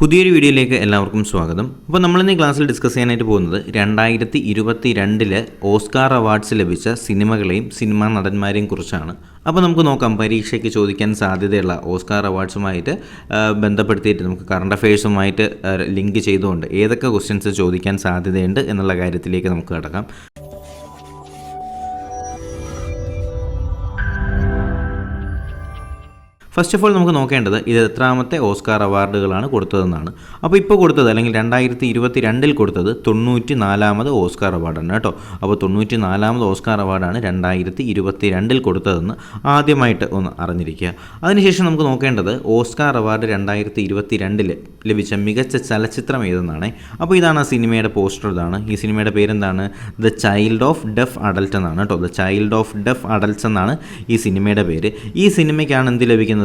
പുതിയൊരു വീഡിയോയിലേക്ക് എല്ലാവർക്കും സ്വാഗതം. അപ്പോൾ നമ്മളിന്ന് ഈ ക്ലാസ്സിൽ ഡിസ്കസ് ചെയ്യാനായിട്ട് പോകുന്നത് 2022 ഓസ്കാർ അവാർഡ്സ് ലഭിച്ച സിനിമകളെയും സിനിമാ നടന്മാരെയും കുറിച്ചാണ്. അപ്പോൾ നമുക്ക് നോക്കാം, പരീക്ഷയ്ക്ക് ചോദിക്കാൻ സാധ്യതയുള്ള ഓസ്കാർ അവാർഡ്സുമായിട്ട് ബന്ധപ്പെടുത്തിയിട്ട് നമുക്ക് കറണ്ട് അഫയേഴ്സുമായിട്ട് ലിങ്ക് ചെയ്തുകൊണ്ട് ഏതൊക്കെ ക്വസ്റ്റ്യൻസ് ചോദിക്കാൻ സാധ്യതയുണ്ട് എന്നുള്ള കാര്യത്തിലേക്ക് നമുക്ക് കടക്കാം. ഫസ്റ്റ് ഓഫ് ഓൾ നമുക്ക് നോക്കേണ്ടത് ഇത് എത്രാമത്തെ ഓസ്കാർ അവാർഡുകളാണ് കൊടുത്തതെന്നാണ്. അപ്പോൾ ഇപ്പോൾ കൊടുത്തത് അല്ലെങ്കിൽ 2022 കൊടുത്തത് 94ാമത് ഓസ്കാർ അവാർഡാണ് കേട്ടോ. അപ്പോൾ 94ാമത് ഓസ്കാർ അവാർഡാണ് 2022 കൊടുത്തതെന്ന് ആദ്യമായിട്ട് ഒന്ന് അറിഞ്ഞിരിക്കുക. അതിനുശേഷം നമുക്ക് നോക്കേണ്ടത് ഓസ്കാർ അവാർഡ് 2022 ലഭിച്ച മികച്ച ചലച്ചിത്രം ഏതെന്നാണ്. അപ്പോൾ ഇതാണ് ആ സിനിമയുടെ പോസ്റ്റർ. ഇതാണ് ഈ സിനിമയുടെ പേരെന്താണ്? The child of deaf adult എന്നാണ് കേട്ടോ. The child of deaf adults എന്നാണ് ഈ സിനിമയുടെ പേര്. ഈ സിനിമയ്ക്കാണ് എന്ത് ലഭിക്കുന്നത്?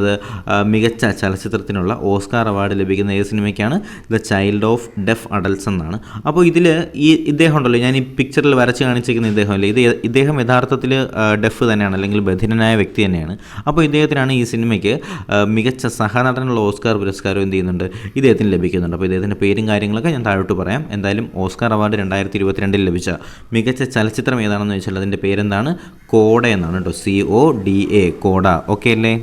മികച്ച ചലച്ചിത്രത്തിനുള്ള ഓസ്കാർ അവാർഡ് ലഭിക്കുന്ന ഏത് സിനിമയ്ക്കാണ്? The child of deaf adults എന്നാണ്. അപ്പോൾ ഇതിൽ ഇദ്ദേഹം ഉണ്ടല്ലോ, ഞാൻ ഈ പിക്ചറിൽ വരച്ച് കാണിച്ചിരിക്കുന്ന ഇദ്ദേഹമല്ലേ, ഇദ്ദേഹം യഥാർത്ഥത്തിൽ ഡെഫ് തന്നെയാണ്, അല്ലെങ്കിൽ ബധിരനായ വ്യക്തി തന്നെയാണ്. അപ്പോൾ ഇദ്ദേഹത്തിനാണ് ഈ സിനിമയ്ക്ക് മികച്ച സഹനടനുള്ള ഓസ്കാർ പുരസ്കാരം എന്ത് ചെയ്യുന്നുണ്ട്? ഇദ്ദേഹത്തിന് ലഭിക്കുന്നുണ്ട്. അപ്പോൾ ഇദ്ദേഹത്തിൻ്റെ പേരും കാര്യങ്ങളൊക്കെ ഞാൻ താഴോട്ട് പറയാം. എന്തായാലും ഓസ്കാർ അവാർഡ് 2022 ലഭിച്ച മികച്ച ചലച്ചിത്രം ഏതാണെന്ന് വെച്ചാൽ അതിൻ്റെ പേരെന്താണ്? കോഡ എന്നാണ് കേട്ടോ. CODA, CODA. ഓക്കെ അല്ലേ?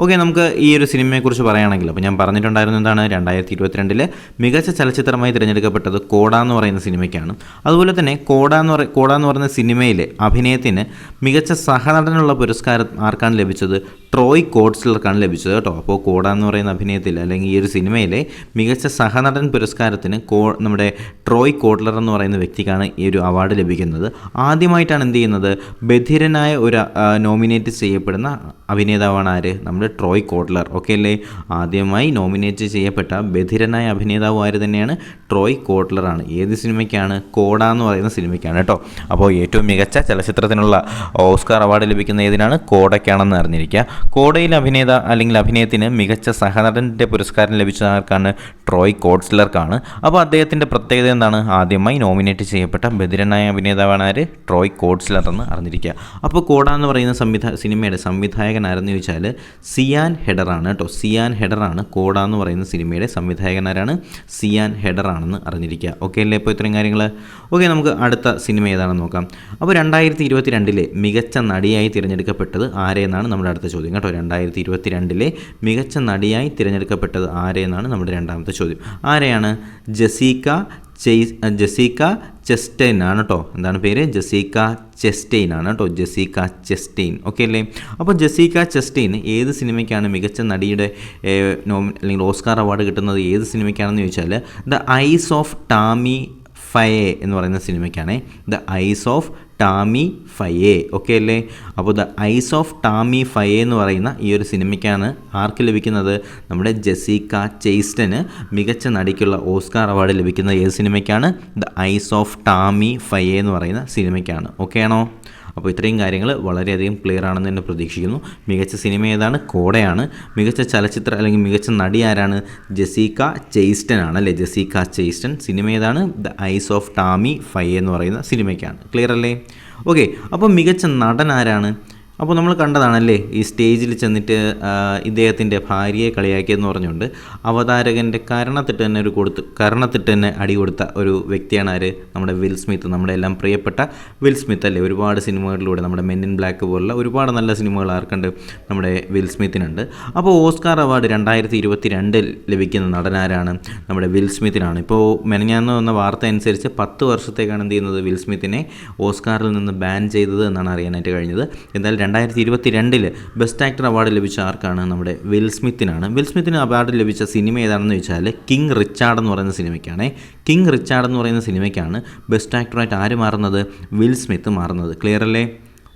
ഓക്കെ, നമുക്ക് ഈ ഒരു സിനിമയെക്കുറിച്ച് പറയുകയാണെങ്കിൽ, അപ്പോൾ ഞാൻ പറഞ്ഞിട്ടുണ്ടായിരുന്നു എന്താണ്, 2022 മികച്ച ചലച്ചിത്രമായി തിരഞ്ഞെടുക്കപ്പെട്ടത് കോഡ എന്ന് പറയുന്ന സിനിമയ്ക്കാണ്. അതുപോലെ തന്നെ കോഡ എന്ന് പറയുന്ന സിനിമയിലെ അഭിനയത്തിന് മികച്ച സഹനടനുള്ള പുരസ്കാരം ആർക്കാണ് ലഭിച്ചത്? ട്രോയ് കോട്ട്സ്ലർക്കാണ് ലഭിച്ചത് കേട്ടോ. അപ്പോൾ കോഡ എന്ന് പറയുന്ന അഭിനയത്തിൽ അല്ലെങ്കിൽ ഈ ഒരു സിനിമയിലെ മികച്ച സഹനടൻ പുരസ്കാരത്തിന് നമ്മുടെ ട്രോയ് കോട്ട്ലർ എന്ന് പറയുന്ന വ്യക്തിക്കാണ് ഈ ഒരു അവാർഡ് ലഭിക്കുന്നത്. ആദ്യമായിട്ടാണ് എന്ത് ചെയ്യുന്നത്? ബധിരനായ ഒരു നോമിനേറ്റ് ചെയ്യപ്പെടുന്ന അഭിനേതാവാണ് ആര്? നമ്മുടെ ട്രോയ് കോട്ട്ലർ. ഓക്കെ അല്ലേ? ആദ്യമായി നോമിനേറ്റ് ചെയ്യപ്പെട്ട ബധിരനായ അഭിനേതാവ് ആര് തന്നെയാണ്? ട്രോയ് കോട്ട്ലറാണ്. ഏത് സിനിമയ്ക്കാണ്? കോഡ എന്ന് പറയുന്ന സിനിമയ്ക്കാണ് കേട്ടോ. അപ്പോൾ ഏറ്റവും മികച്ച ചലച്ചിത്രത്തിനുള്ള ഓസ്കാർ അവാർഡ് ലഭിക്കുന്ന ഏതിനാണ്? കോഡയ്ക്കാണെന്ന് അറിഞ്ഞിരിക്കുക. കോഡയിൽ അഭിനയത്തിന് മികച്ച സഹനടൻ്റെ പുരസ്കാരം ലഭിച്ച ആർക്കാണ്? ട്രോയ് കോട്ട്സ്ലർക്കാണ്. അപ്പോൾ അദ്ദേഹത്തിൻ്റെ പ്രത്യേകത എന്താണ്? ആദ്യമായി നോമിനേറ്റ് ചെയ്യപ്പെട്ട ബധിരനായ അഭിനേതാവാണ് ആര്? ട്രോയ് കോട്ട്സ്ലർ എന്ന് അറിഞ്ഞിരിക്കുക. അപ്പോൾ കോഡ എന്ന് പറയുന്ന സിനിമയുടെ സംവിധായകൻ ആരെന്ന് ചോദിച്ചാൽ സിയാൻ ഹെഡറാണ് കേട്ടോ. സിയാൻ ഹെഡറാണ് കോഡ എന്ന് പറയുന്ന സിനിമയുടെ സംവിധായകൻ. ആരാണ്? സിയാൻ ഹെഡറാണെന്ന് അറിഞ്ഞിരിക്കുക. ഓക്കെ അല്ലേ? ഇപ്പോൾ ഇത്രയും കാര്യങ്ങൾ. ഓക്കെ, നമുക്ക് അടുത്ത സിനിമ ഏതാണെന്ന് നോക്കാം. അപ്പോൾ 2022 മികച്ച നടിയായി തിരഞ്ഞെടുക്കപ്പെട്ടത് ആരെയെന്നാണ് നമ്മുടെ അടുത്ത ചോദ്യം കേട്ടോ. 2022 മികച്ച നടിയായി തിരഞ്ഞെടുക്കപ്പെട്ടത് ആരെയെന്നാണ് നമ്മുടെ രണ്ടാമത്തെ ചോദ്യം. ആരെയാണ്? ജെസിക്ക ചെസ്റ്റൈൻ ആണ് കേട്ടോ. എന്താണ് പേര്? ജെസിക്ക ചെസ്റ്റൈൻ ആണ് കേട്ടോ. ജെസിക്ക ചെസ്റ്റൈൻ. ഓക്കെ അല്ലേ? അപ്പോൾ ജെസിക്ക ചെസ്റ്റൈൻ ഏത് സിനിമയ്ക്കാണ് മികച്ച നടിയുടെ അല്ലെങ്കിൽ ഓസ്കാർ അവാർഡ് കിട്ടുന്നത്? ഏത് സിനിമയ്ക്കാണെന്ന് ചോദിച്ചാൽ the eyes of Tammy Faye എന്ന് പറയുന്ന സിനിമയ്ക്കാണ്. The eyes of Tammy Faye. Okay അല്ലേ? അപ്പോൾ the eyes of Tammy Faye എന്ന് പറയുന്ന ഈ ഒരു സിനിമയ്ക്കാണ് ആർക്ക് ലഭിക്കുന്നത്? നമ്മുടെ ജെസിക്ക ചെസ്റ്റൈന് മികച്ച നടിക്കുള്ള ഓസ്കാർ അവാർഡ് ലഭിക്കുന്നത് ഏത് സിനിമയ്ക്കാണ്? The eyes of Tammy Faye എന്ന് പറയുന്ന സിനിമയ്ക്കാണ്. ഓക്കെ ആണോ? അപ്പോൾ ഇത്രയും കാര്യങ്ങൾ വളരെയധികം ക്ലിയർ ആണെന്ന് തന്നെ പ്രതീക്ഷിക്കുന്നു. മികച്ച സിനിമ ഏതാണ്? കോഡയാണ്. മികച്ച ചലച്ചിത്ര അല്ലെങ്കിൽ മികച്ച നടി ആരാണ്? ജെസിക്ക ചെസ്റ്റൈൻ ആണ് അല്ലേ? ജെസിക്ക ചെസ്റ്റൈൻ. സിനിമ ഏതാണ്? The eyes of Tammy Faye എന്ന് പറയുന്ന സിനിമയ്ക്കാണ്. ക്ലിയർ അല്ലേ? ഓക്കെ, അപ്പോൾ മികച്ച നടൻ ആരാണ്? അപ്പോൾ നമ്മൾ കണ്ടതാണല്ലേ, ഈ സ്റ്റേജിൽ ചെന്നിട്ട് ഇദ്ദേഹത്തിൻ്റെ ഭാര്യയെ കളിയാക്കിയെന്ന് പറഞ്ഞുകൊണ്ട് അവതാരകൻ്റെ കരണത്തിട്ട് തന്നെ അടി കൊടുത്ത ഒരു വ്യക്തിയാണ് ആര്? നമ്മുടെ വിൽ സ്മിത്ത്. നമ്മുടെ എല്ലാം പ്രിയപ്പെട്ട വിൽ സ്മിത്ത് അല്ലേ? ഒരുപാട് സിനിമകളിലൂടെ നമ്മുടെ മെൻ ഇൻ ബ്ലാക്ക് പോലുള്ള ഒരുപാട് നല്ല സിനിമകൾ ആർക്കുണ്ട്? നമ്മുടെ വിൽ സ്മിത്തിനുണ്ട്. അപ്പോൾ ഓസ്കാർ അവാർഡ് 2022 ലഭിക്കുന്ന നടനാരാണ്? നമ്മുടെ വിൽ സ്മിത്തിനാണ്. ഇപ്പോൾ മെനഞ്ഞാന്ന് വന്ന വാർത്ത അനുസരിച്ച് 10 വർഷത്തേക്കാണ് എന്ത് ചെയ്യുന്നത്? വിൽ സ്മിത്തിനെ ഓസ്കാറിൽ നിന്ന് ബാൻ ചെയ്തത് എന്നാണ് അറിയാനായിട്ട് കഴിഞ്ഞത്. എന്തായാലും 2022 ബെസ്റ്റ് ആക്ടർ അവാർഡ് ലഭിച്ച ആർക്കാണ്? നമ്മുടെ വിൽ സ്മിത്തിനാണ്. വിൽ സ്മിത്തിന് അവാർഡ് ലഭിച്ച സിനിമ ഏതാണെന്ന് ചോദിച്ചാൽ കിങ് റിച്ചാർഡ് എന്ന് പറയുന്ന സിനിമയ്ക്കാണ്. കിങ് റിച്ചാർഡ് എന്ന് പറയുന്ന സിനിമയ്ക്കാണ് ബെസ്റ്റ് ആക്ടറായിട്ട് ആര് മാറുന്നത്? വിൽ സ്മിത്ത് മാറുന്നത്. ക്ലിയർ അല്ലേ?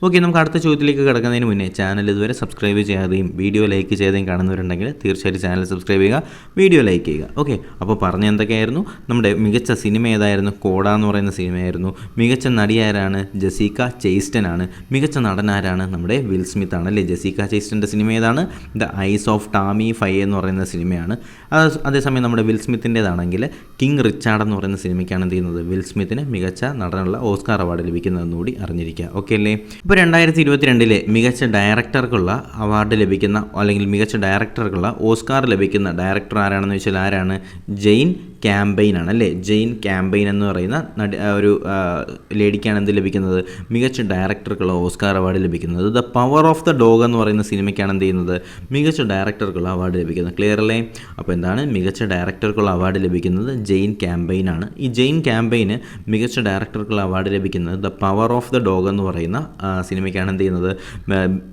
ഓക്കെ, നമുക്ക് അടുത്ത ചോദ്യത്തിലേക്ക് കിടക്കുന്നതിന് മുന്നേ ചാനൽ ഇതുവരെ സബ്സ്ക്രൈബ് ചെയ്യാതെയും വീഡിയോ ലൈക്ക് ചെയ്തെയും കാണുന്നവരുണ്ടെങ്കിൽ തീർച്ചയായിട്ടും ചാനൽ സബ്സ്ക്രൈബ് ചെയ്യുക, വീഡിയോ ലൈക്ക് ചെയ്യുക. ഓക്കെ, അപ്പോൾ പറഞ്ഞ എന്തൊക്കെയായിരുന്നു? നമ്മുടെ മികച്ച സിനിമ ഏതായിരുന്നു? കോഡ എന്ന് പറയുന്ന സിനിമയായിരുന്നു. മികച്ച നടിയാരാണ്? ജെസിക്ക ചെസ്റ്റൈൻ ആണ്. മികച്ച നടനാരാണ്? നമ്മുടെ വിൽ സ്മിത്ത് ആണ് അല്ലേ? ജെസിക്ക ചെസ്റ്റൈൻ്റെ സിനിമ ഏതാണ്? The eyes of Tammy Faye എന്ന് പറയുന്ന സിനിമയാണ്. അതേസമയം നമ്മുടെ വിൽ സ്മിത്തിൻ്റേതാണെങ്കിൽ കിങ് റിച്ചാർഡ് എന്ന് പറയുന്ന സിനിമയ്ക്കാണ് എന്ത് ചെയ്യുന്നത്? വിൽ സ്മിത്തിന് മികച്ച നടനുള്ള ഓസ്കാർ അവാർഡ് ലഭിക്കുന്നതെന്നുകൂടി അറിഞ്ഞിരിക്കുക. ഓക്കെ അല്ലേ? ഇപ്പോൾ 2022 മികച്ച ഡയറക്ടർക്കുള്ള അവാർഡ് ലഭിക്കുന്ന അല്ലെങ്കിൽ മികച്ച ഡയറക്ടർക്കുള്ള ഓസ്കാർ ലഭിക്കുന്ന ഡയറക്ടർ ആരാണെന്ന് വെച്ചാൽ ആരാണ്? ജെയിൻ ക്യാമ്പെയിൻ ആണ് അല്ലേ. ജെയിൻ ക്യാമ്പെയിൻ എന്ന് പറയുന്ന ഒരു ലേഡിക്കാണ് എന്ത് ലഭിക്കുന്നത്? മികച്ച ഡയറക്ടർക്കുള്ള ഓസ്കാർ അവാർഡ് ലഭിക്കുന്നത്. The power of the dog എന്ന് പറയുന്ന സിനിമയ്ക്കാണ് എന്ത് ചെയ്യുന്നത്? മികച്ച ഡയറക്ടർക്കുള്ള അവാർഡ് ലഭിക്കുന്നത്. ക്ലിയർ അല്ലേ? അപ്പോൾ എന്താണ് മികച്ച ഡയറക്ടർക്കുള്ള അവാർഡ് ലഭിക്കുന്നത്? ജെയിൻ ക്യാമ്പെയിൻ ആണ്. ഈ ജെയിൻ ക്യാമ്പെയിന് മികച്ച ഡയറക്ടർക്കുള്ള അവാർഡ് ലഭിക്കുന്നത് the power of the dog എന്ന് പറയുന്ന സിനിമയ്ക്കാണ് എന്ത് ചെയ്യുന്നത്?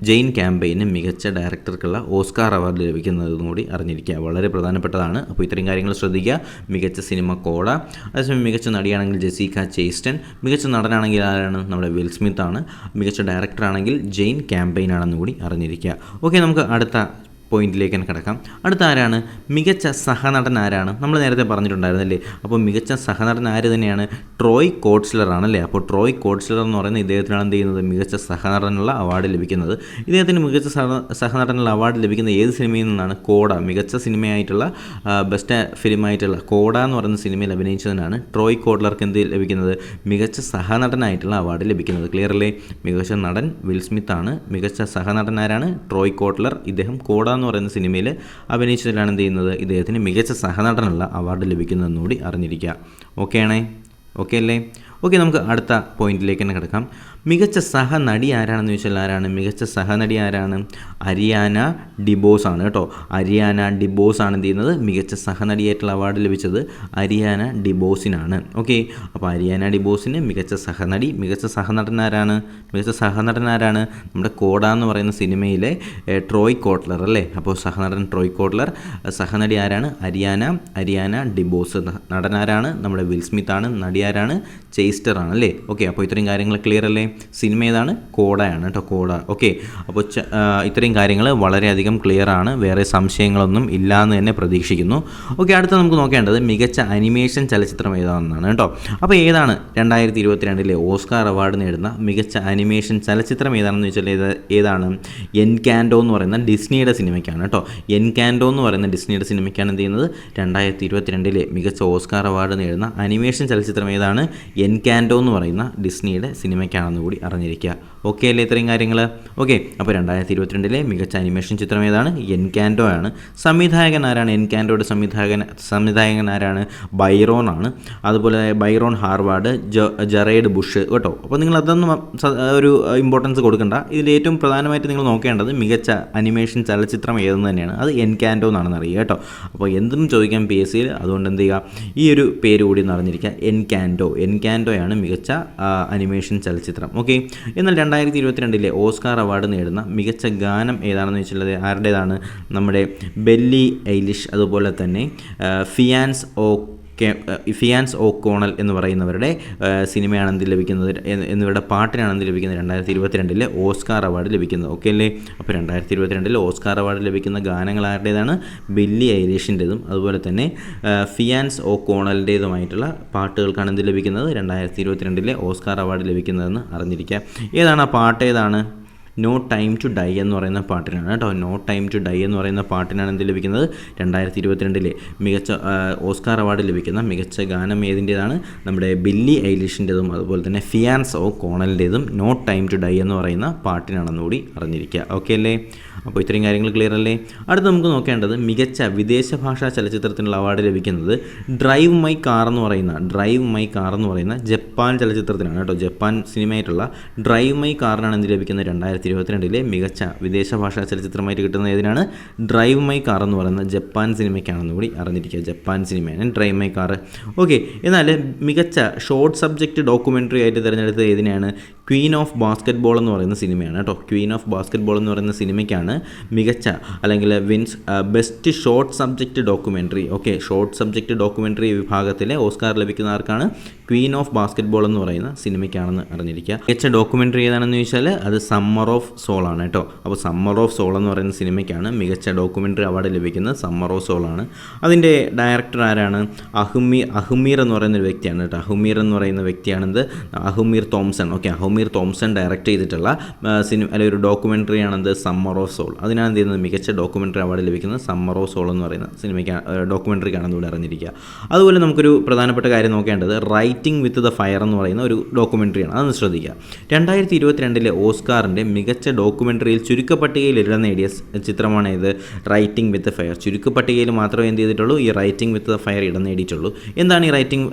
ജെയിൻ ക്യാമ്പെയിന് മികച്ച ഡയറക്ടർക്കുള്ള ഓസ്കാർ അവാർഡ് ലഭിക്കുന്നതെന്നും കൂടി അറിഞ്ഞിരിക്കുക. വളരെ പ്രധാനപ്പെട്ടതാണ്. അപ്പോൾ ഇത്രയും കാര്യങ്ങൾ ശ്രദ്ധിക്കുക. മികച്ച സിനിമ കോഡ, അതേസമയം മികച്ച നടിയാണെങ്കിൽ ജെസിക്ക ചേസ്റ്റൻ, മികച്ച നടനാണെങ്കിൽ ആരാണ്? നമ്മുടെ വിൽ സ്മിത്ത് ആണ്. മികച്ച ഡയറക്ടറാണെങ്കിൽ ജെയിൻ ക്യാമ്പെയിൻ ആണെന്ന് കൂടി അറിഞ്ഞിരിക്കുക. ഓക്കെ, നമുക്ക് അടുത്ത പോയിന്റിലേക്ക് തന്നെ കിടക്കാം. അടുത്ത ആരാണ്? മികച്ച സഹനടൻ ആരാണ്? നമ്മൾ നേരത്തെ പറഞ്ഞിട്ടുണ്ടായിരുന്നല്ലേ. അപ്പോൾ മികച്ച സഹനടൻ ആര് തന്നെയാണ്? ട്രോയ് കോട്ട്സ്ലർ ആണല്ലേ. അപ്പോൾ ട്രോയ് കോട്ട്സ്ലർ എന്ന് പറയുന്ന ഇദ്ദേഹത്തിനാണ് എന്ത് ചെയ്യുന്നത്? മികച്ച സഹനടനുള്ള അവാർഡ് ലഭിക്കുന്നത്. ഇദ്ദേഹത്തിന് മികച്ച സഹനടനുള്ള അവാർഡ് ലഭിക്കുന്ന ഏത് സിനിമയിൽ നിന്നാണ്? കോഡ. മികച്ച സിനിമയായിട്ടുള്ള ബെസ്റ്റ് ഫിലിമായിട്ടുള്ള കോഡ എന്ന് പറയുന്ന സിനിമയിൽ അഭിനയിച്ചതിനാണ് ട്രോയ് കോട്ട്ലർക്ക് എന്ത് ലഭിക്കുന്നത്? മികച്ച സഹനടനായിട്ടുള്ള അവാർഡ് ലഭിക്കുന്നത്. ക്ലിയർ അല്ലേ? മികച്ച നടൻ വിൽ സ്മിത്ത് ആണ്. മികച്ച സഹനടൻ ആരാണ്? Troy Kotler. ഇദ്ദേഹം കോഡ എന്ന് പറയുന്ന സിനിമയിൽ അഭിനയിച്ചതിലാണ് എന്ത് ചെയ്യുന്നത്? ഇദ്ദേഹത്തിന് മികച്ച സഹനടനുള്ള അവാർഡ് ലഭിക്കുന്നതെന്നുകൂടി അറിഞ്ഞിരിക്കുക. ഓക്കെ ആണേ? ഓക്കെ അല്ലേ? ഓക്കെ, നമുക്ക് അടുത്ത പോയിന്റിലേക്ക് തന്നെ കിടക്കാം. മികച്ച സഹനടി ആരാണെന്ന് ചോദിച്ചാൽ ആരാണ്? മികച്ച സഹനടി ആരാണ്? അരിയാന ഡിബോസ് ആണ് കേട്ടോ. അരിയാന ഡിബോസ് ആണ് എന്ത് ചെയ്യുന്നത്? മികച്ച സഹനടിയായിട്ടുള്ള അവാർഡ് ലഭിച്ചത് അരിയാന ഡിബോസിനാണ്. ഓക്കെ, അപ്പോൾ അരിയാന ഡിബോസിന് മികച്ച സഹനടി. മികച്ച സഹനടൻ ആരാണ്? മികച്ച സഹനടൻ ആരാണ്? നമ്മുടെ കോഡ എന്ന് പറയുന്ന സിനിമയിലെ ട്രോയ് കോട്ട്ലർ അല്ലേ. അപ്പോൾ സഹനടൻ ട്രോയ് കോട്ട്ലർ. സഹനടി ആരാണ്? Ariana DeBose. നടനാരാണ്? നമ്മുടെ വിൽ സ്മിത്ത് ആണ്. നടിയാരാണ്? ചേസ്റ്റർ ആണ് അല്ലേ. ഓക്കെ, അപ്പോൾ ഇത്രയും കാര്യങ്ങൾ ക്ലിയർ അല്ലേ? സിനിമ ഏതാണ്? കോഡയാണ് കേട്ടോ, കോഡ. ഓക്കെ, അപ്പോൾ ഇത്രയും കാര്യങ്ങൾ വളരെയധികം ക്ലിയർ ആണ്. വേറെ സംശയങ്ങളൊന്നും ഇല്ലയെന്ന് തന്നെ പ്രതീക്ഷിക്കുന്നു. ഓക്കെ, അടുത്ത നമുക്ക് നോക്കേണ്ടത് മികച്ച അനിമേഷൻ ചലച്ചിത്രം ഏതാണെന്നാണ് കേട്ടോ. അപ്പോൾ ഏതാണ് 2022 ഓസ്കാർ അവാർഡ് നേടുന്ന മികച്ച അനിമേഷൻ ചലച്ചിത്രം ഏതാണെന്ന് വെച്ചാൽ ഏതാണ്? എൻകാൻഡോ എന്ന് പറയുന്ന ഡിസ്നിയുടെ സിനിമയ്ക്കാണ് കേട്ടോ. എൻകാൻഡോ എന്ന് പറയുന്ന ഡിസ്നിയുടെ സിനിമയ്ക്കാണ് എന്ത് ചെയ്യുന്നത്? 2022 മികച്ച ഓസ്കാർ അവാർഡ് നേടുന്ന അനിമേഷൻ ചലച്ചിത്രം ഏതാണ്? എൻകാൻഡോ എന്ന് പറയുന്ന ഡിസ്നിയുടെ സിനിമയ്ക്കാണെന്ന് കൂടി അറിഞ്ഞിരിക്കുക. ഓക്കെ അല്ലേ ഇത്രയും കാര്യങ്ങൾ? ഓക്കെ, അപ്പോൾ 2022 മികച്ച അനിമേഷൻ ചിത്രം ഏതാണ്? എൻകാൻഡോ ആണ്. സംവിധായകൻ ആരാണ്? എൻകാൻഡോയുടെ സംവിധായകൻ ആരാണ്? ബൈറോൺ ആണ്. അതുപോലെ ബൈറോൺ ഹാർവാർഡ്, ജറേഡ് ബുഷ് കേട്ടോ. അപ്പോൾ നിങ്ങൾ അതൊന്നും ഒരു ഇമ്പോർട്ടൻസ് കൊടുക്കണ്ട. ഇതിൽ ഏറ്റവും പ്രധാനമായിട്ട് നിങ്ങൾ നോക്കേണ്ടത് മികച്ച അനിമേഷൻ ചലച്ചിത്രം ഏതെന്ന് തന്നെയാണ്. അത് എൻകാൻഡോ എന്നാണെന്ന് അറിയുക കേട്ടോ. അപ്പോൾ എന്തും ചോദിക്കാം PSCയിൽ. അതുകൊണ്ട് എന്ത് ചെയ്യുക? ഈ ഒരു പേര് കൂടി അറിഞ്ഞിരിക്കുക. എൻകാൻഡോയാണ് മികച്ച അനിമേഷൻ ചലച്ചിത്രം. ഓക്കെ, എന്നാൽ 2022 ഓസ്കാർ അവാർഡ് നേടുന്ന മികച്ച ഗാനം ഏതാണെന്ന് വെച്ചുള്ളത് ആരുടേതാണ്? നമ്മുടെ ബെല്ലി ഐലിഷ്, അതുപോലെ തന്നെ ഫിയാൻസ് ഓക്കോണൽ എന്ന് പറയുന്നവരുടെ സിനിമയാണ് എന്ത് ലഭിക്കുന്നത്? എന്നിവരുടെ പാട്ടിനാണ് എന്ത് ലഭിക്കുന്നത്? 2022 ഓസ്കാർ അവാർഡ് ലഭിക്കുന്നത്. ഓക്കെ അല്ലേ? അപ്പോൾ 2022 ഓസ്കാർ അവാർഡ് ലഭിക്കുന്ന ഗാനങ്ങൾ ആരുടേതാണ്? ബില്ലി ഐലിഷിൻ്റെതും അതുപോലെ തന്നെ ഫിയാൻസ് ഓക്കോണലിൻ്റേതുമായിട്ടുള്ള പാട്ടുകൾക്കാണ് എന്ത് ലഭിക്കുന്നത്? 2022 ഓസ്കാർ അവാർഡ് ലഭിക്കുന്നതെന്ന് അറിഞ്ഞിരിക്കുക. ഏതാണ് ആ പാട്ട്? ഏതാണ്? നോ ടൈം ടു ഡൈ എന്ന് പറയുന്ന പാട്ടിനാണ് കേട്ടോ. നോ ടൈം ടു ഡൈ എന്ന് പറയുന്ന പാട്ടിനാണ് എന്ത് ലഭിക്കുന്നത്? 2022 മികച്ച ഓസ്കാർ അവാർഡ് ലഭിക്കുന്ന മികച്ച ഗാനം ഏതിൻ്റേതാണ്? നമ്മുടെ ബില്ലി ഐലിഷിൻ്റെതും അതുപോലെ തന്നെ ഫിയാൻസ് കോണലിൻ്റേതും നോ ടൈം ടു ഡൈ എന്ന് പറയുന്ന പാട്ടിനാണെന്നുകൂടി അറിഞ്ഞിരിക്കുക. ഓക്കെ അല്ലേ? അപ്പോൾ ഇത്രയും കാര്യങ്ങൾ ക്ലിയർ അല്ലേ? അടുത്ത് നമുക്ക് നോക്കേണ്ടത് മികച്ച വിദേശ ഭാഷാ ചലച്ചിത്രത്തിനുള്ള അവാർഡ് ലഭിക്കുന്നത് ഡ്രൈവ് മൈ കാർ എന്ന് പറയുന്ന ജപ്പാൻ ചലച്ചിത്രത്തിനാണ് കേട്ടോ. ജപ്പാൻ സിനിമയായിട്ടുള്ള ഡ്രൈവ് മൈ കാറിനാണ് എന്ത് ലഭിക്കുന്നത്? 2022 മികച്ച വിദേശ ഭാഷാ ചലച്ചിത്രമായിട്ട് കിട്ടുന്ന ഏതിനാണ്? ഡ്രൈവ് മൈ കാർ എന്ന് പറയുന്ന ജപ്പാൻ സിനിമയ്ക്കാണെന്ന് കൂടി അറിഞ്ഞിരിക്കുക. ജപ്പാൻ സിനിമയാണ് ഡ്രൈവ് മൈ കാർ. ഓക്കെ, എന്നാൽ മികച്ച ഷോർട്ട് സബ്ജക്റ്റ് ഡോക്യുമെൻ്ററി ആയിട്ട് തിരഞ്ഞെടുത്തത് ഏതിനാണ്? ക്വീൻ ഓഫ് ബാസ്കറ്റ്ബോൾ എന്ന് പറയുന്ന സിനിമയാണ് കേട്ടോ. ക്വീൻ ഓഫ് ബാസ്കറ്റ്ബോൾ എന്ന് പറയുന്ന സിനിമയ്ക്കാണ് മികച്ച അല്ലെങ്കിൽ best short subject documentary. Okay, short subject documentary വിഭാഗത്തിലെ ഓസ്കാർ ലഭിക്കുന്ന ആർക്കാണ്? ക്വീൻ ഓഫ് ബാസ്കറ്റ്ബോൾ എന്ന് പറയുന്ന സിനിമയ്ക്കാണെന്ന് അറിഞ്ഞിരിക്കുക. മികച്ച ഡോക്യുമെൻ്ററി ഏതാണെന്ന് ചോദിച്ചാൽ അത് സമ്മർ ഓഫ് സോൾ ആണ് കേട്ടോ. അപ്പോൾ സമ്മർ ഓഫ് സോൾ എന്ന് പറയുന്ന സിനിമയ്ക്കാണ് മികച്ച ഡോക്യുമെൻ്ററി അവാർഡ് ലഭിക്കുന്നത്. സമ്മർ ഓഫ് സോൾ ആണ്. അതിൻ്റെ ഡയറക്ടർ ആരാണ്? അഹുമീർ എന്ന് പറയുന്ന ഒരു വ്യക്തിയാണ് കേട്ടോ. അഹുമീർ എന്ന് പറയുന്ന വ്യക്തിയാണിത്. Ahmir Thompson. Okay, Ahmir Thompson direct ചെയ്തിട്ടുള്ള സിനിമ അല്ലെങ്കിൽ ഒരു ഡോക്യുമെൻ്ററി ആണെന്ത്? Summer of soul. അതിനാണ് എന്ത് ചെയ്യുന്നത്? മികച്ച ഡോക്യുമെൻ്ററി അവാർഡ് ലഭിക്കുന്നത് സമ്മർ ഓഫ് സോൾ എന്ന് പറയുന്ന സിനിമയ്ക്ക് ഡോക്യുമെൻ്ററിക്കാണെന്ന് ഇവിടെ അറിഞ്ഞിരിക്കുക. അതുപോലെ നമുക്കൊരു പ്രധാനപ്പെട്ട കാര്യം നോക്കേണ്ടത് റൈറ്റിംഗ് വിത്ത് ദ ഫയർ എന്ന് പറയുന്ന ഒരു ഡോക്യുമെൻ്ററിയാണ്. അതൊന്ന് ശ്രദ്ധിക്കുക. 2022 ഓസ്കാറിൻ്റെ മികച്ച ഡോക്യുമെൻ്ററിയിൽ ചുരുക്കപ്പട്ടികയിൽ ഇടം നേടിയ ചിത്രമാണ് ഇത് റൈറ്റിംഗ് വിത്ത് ദ ഫയർ. ചുരുക്കപ്പട്ടികയിൽ മാത്രമേ എന്ത് ചെയ്തിട്ടുള്ളൂ? ഈ റൈറ്റിംഗ് വിത്ത് ദ ഫയർ ഇടം നേടിയിട്ടുള്ളൂ. എന്താണ് ഈ റൈറ്റിംഗ്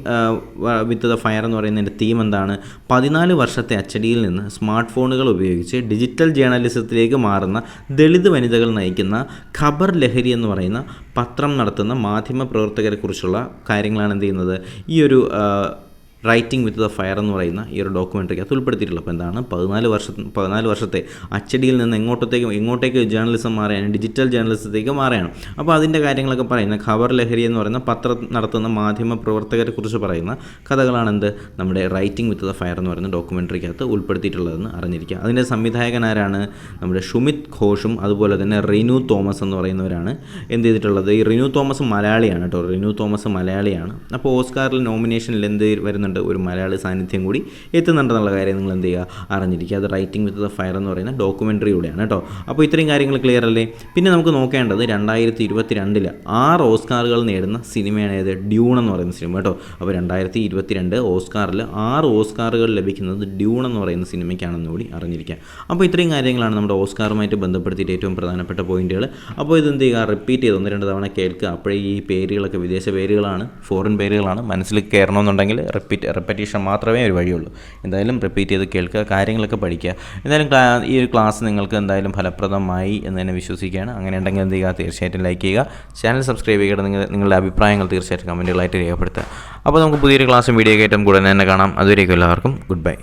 വിത്ത് ദ ഫയർ എന്ന് പറയുന്നതിൻ്റെ തീം എന്താണ്? 14 വർഷത്തെ അച്ചടിയിൽ നിന്ന് സ്മാർട്ട് ഫോണുകൾ ഉപയോഗിച്ച് ഡിജിറ്റൽ ജേർണലിസത്തിലേക്ക് മാറുന്ന ദളിത് വനിതകൾ നയിക്കുന്ന ഖബർ ലഹരി എന്ന് പറയുന്ന പത്രം നടത്തുന്ന മാധ്യമ പ്രവർത്തകരെക്കുറിച്ചുള്ള കാര്യങ്ങളാണ് എന്ത് ചെയ്യുന്നത്? ഈ ഒരു റൈറ്റിംഗ് വിത്ത് ദ ഫയർ എന്ന് പറയുന്ന ഈ ഒരു ഡോക്യുമെൻ്ററിക്ക് അത് ഉൾപ്പെടുത്തിയിട്ടുള്ളത്. അപ്പോൾ എന്താണ്? 14 വർഷത്തെ അച്ചടിയിൽ നിന്ന് എങ്ങോട്ടേക്ക് ജേർണലിസം മാറുകയാണ്? ഡിജിറ്റൽ ജേർണലിസത്തേക്ക് മാറുകയാണ്. അപ്പോൾ അതിൻ്റെ കാര്യങ്ങളൊക്കെ പറയുന്ന ഖബർ ലഹരി എന്ന് പറയുന്ന പത്രം നടത്തുന്ന മാധ്യമ പ്രവർത്തകരെ കുറിച്ച് പറയുന്ന കഥകളാണ് എന്ത്? നമ്മുടെ റൈറ്റിംഗ് വിത്ത് ദ ഫയർ എന്ന് പറയുന്ന ഡോക്യുമെൻ്ററിക്കകത്ത് ഉൾപ്പെടുത്തിയിട്ടുള്ളതെന്ന് അറിഞ്ഞിരിക്കുക. അതിൻ്റെ സംവിധായകനാരാണ്? നമ്മുടെ ഷുമിത് ഘോഷും അതുപോലെ തന്നെ റിനു തോമസ് എന്ന് പറയുന്നവരാണ് എന്ത് ചെയ്തിട്ടുള്ളത്. ഈ റിനു തോമസ് മലയാളിയാണ് കേട്ടോ. റിനു തോമസ് മലയാളിയാണ്. അപ്പോൾ ഓസ്കാറിൽ നോമിനേഷനിൽ എന്ത് വരുന്നുണ്ട്? ഒരു മലയാളി സാന്നിധ്യം കൂടി എത്തുന്നുണ്ടെന്നുള്ള കാര്യം നിങ്ങൾ എന്ത് ചെയ്യുക? അറിഞ്ഞിരിക്കുക. അത് റൈറ്റിംഗ് വിത്ത് ദ ഫയർ എന്ന് പറയുന്ന ഡോക്യുമെൻ്ററിയുടെയാണ് കേട്ടോ. അപ്പോൾ ഇത്രയും കാര്യങ്ങൾ ക്ലിയർ അല്ലേ? പിന്നെ നമുക്ക് നോക്കേണ്ടത് 2022 6 ഓസ്കാറുകൾ നേടുന്ന സിനിമയാണ് ഏത്? ഡ്യൂൺ എന്ന് പറയുന്ന സിനിമ കേട്ടോ. അപ്പോൾ 2022 ഓസ്കാറിൽ 6 ഓസ്കാറുകൾ ലഭിക്കുന്നത് ഡ്യൂൺ എന്ന് പറയുന്ന സിനിമയ്ക്കാണെന്ന് കൂടി അറിഞ്ഞിരിക്കുക. അപ്പോൾ ഇത്രയും കാര്യങ്ങളാണ് നമ്മുടെ ഓസ്കാറുമായിട്ട് ബന്ധപ്പെടുത്തിയിട്ട് ഏറ്റവും പ്രധാനപ്പെട്ട പോയിന്റുകൾ. അപ്പോൾ ഇതെന്ത് ചെയ്യുക? റിപ്പീറ്റ് ചെയ്ത് 1-2 തവണ കേൾക്കുക. അപ്പോഴേ ഈ പേരുകളൊക്കെ വിദേശ പേരുകളാണ്, ഫോറിൻ പേരുകളാണ്. മനസ്സിൽ കയറണമെന്നുണ്ടെങ്കിൽ റെപ്പറ്റീഷൻ മാത്രമേ ഒരു വഴിയുള്ളൂ. എന്തായാലും റിപ്പീറ്റ് ചെയ്ത് കേൾക്കുക, കാര്യങ്ങളൊക്കെ പഠിക്കുക. എന്തായാലും ഈ ഒരു ക്ലാസ് നിങ്ങൾക്ക് എന്തായാലും ഫലപ്രദമായി എന്ന് തന്നെ വിശ്വസിക്കുകയാണ്. അങ്ങനെ ഉണ്ടെങ്കിൽ എന്ത് ചെയ്യുക? തീർച്ചയായിട്ടും ലൈക്ക് ചെയ്യുക, ചാനൽ സബ്സ്ക്രൈബ് ചെയ്യുക, നിങ്ങളുടെ അഭിപ്രായങ്ങൾ തീർച്ചയായിട്ടും കമൻറ്റുകളായിട്ട് രേഖപ്പെടുത്തുക. അപ്പോൾ നമുക്ക് പുതിയൊരു ക്ലാസ്സും വീഡിയോ ആയിട്ടും കൂടെ തന്നെ കാണാം. അതുവരേക്കും എല്ലാവർക്കും ഗുഡ് ബൈ.